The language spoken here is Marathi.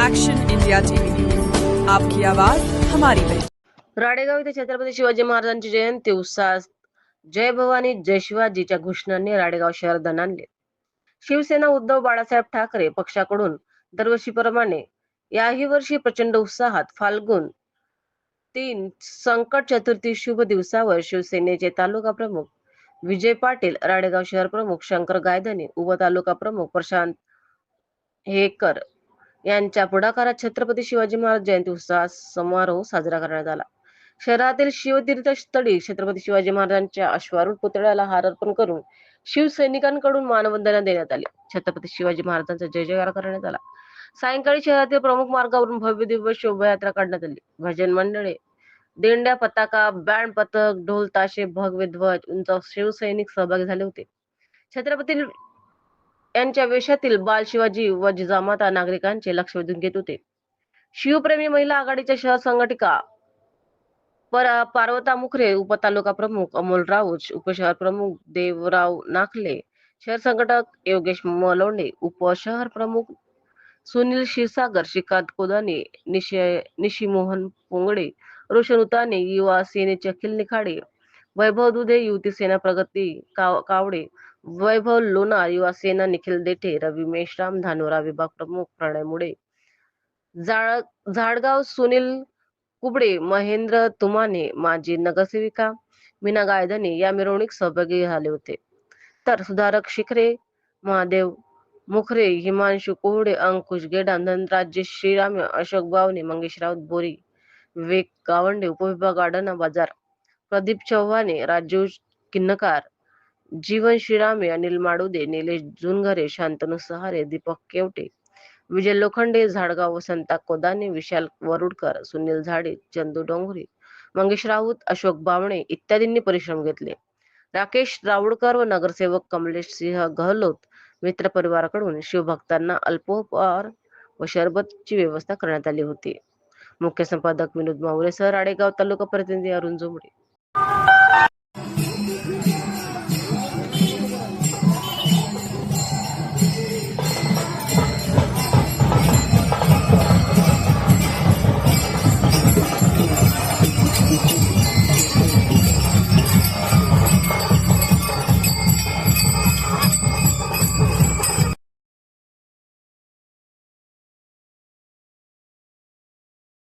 एक्शन इंडिया टीव्ही न्यूज, आपकी आवाज हमारी पहचान। राडेगाव येथे छत्रपती शिवाजी महाराजांची जयंती उत्साहात जय भवानी जय शिवाजीच्या घोषणांनी राडेगाव शहर दणाणले। शिवसेना उद्धव बाळासाहेब ठाकरे पक्षाकडून दरवर्षीप्रमाणे याही वर्षी प्रचंड उत्साहात फाल्गुन 3 संकट चतुर्थी शुभ दिवसावर शिवसेनेचे तालुका प्रमुख विजय पाटील, राडेगाव शहर प्रमुख शंकर गायधनी, उपतालुका प्रमुख प्रशांत हेकर यांच्या पुढाकारात छत्रपती शिवाजी महाराज जयंती उत्साह समारोह साजरा करण्यात आला। शहरातील शिवतीर्थस्थळी छत्रपती शिवाजी महाराजांच्या अश्वारूढ पुतळ्याला हार अर्पण करून शिवसैनिकांकडून मानवंदना देण्यात आली। छत्रपती शिवाजी महाराजांचा जय जयकार करण्यात आला। सायंकाळी शहरातील प्रमुख मार्गावरून भव्य दिव्य शोभायात्रा काढण्यात आली। भजन मंडळे, दिंड्या, पताका, बँड पथक, ढोल ताशे, भगवे ध्वज, उंच शिवसैनिक सहभागी झाले होते। छत्रपती यांच्या वेशातील बाल शिवाजी व जिजामाता नागरिकांचे लक्ष वेधून घेत होते। शिवप्रेमी महिला आघाडीच्या शहर संघटिका पार्वता मुखरे, उपतालुका प्रमुख अमोल राऊत, उपशहर प्रमुख देवराव नाखले, शहर संघटक योगेश मलोंडे, उपशहर प्रमुख सुनील क्षीरसागर, श्रीकांत कोदाने, निशिमोहन पोंगडे, रोशन उताने, युवा सेनेचे अखिल निखाडे, वैभव दुधे, युवती सेना प्रगती कावडे, वैभव लोणार, युवा सेना निखिल देठे, रवी मेश्राम, धानोरा विभाग प्रमुख प्रणय मुडे, झाडगाव सुनील कुबडे, महेंद्र तुमाने, माजी नगरसेविका मीना गायधनी या मिरवणूक सहभागी झाले होते। तर सुधारक शिखरे, महादेव मुखरे, हिमांशु कोहडे, अंकुश गेडाम, धनराज श्रीराम, अशोक बावणे, मंगेश राऊत बोरी, विवेक गावंडे, उपविभाग आडना बाजार, प्रदीप चव्हाणे, राजू किन्नकार, जीवन श्रीरामे, अनिल माडुदे, निलेश जुनघरे, शांतनु सहारे, दीपक केवटे, विजय लोखंडे, झाडगाव, वसंता कोदाने, विशाल वरुडकर, सुनील झाडे, चंदू डोंगरे, मंगेश राऊत, अशोक बावणे इत्यादींनी परिश्रम घेतले। राकेश राऊडकर व नगरसेवक कमलेश सिंह गहलोत मित्र परिवाराकडून शिवभक्तांना अल्पोपहार व शरबतची व्यवस्था करण्यात आली होती। मुख्य संपादक विनोद मावळेसह राडेगाव तालुका प्रतिनिधी अरुण जोमडे।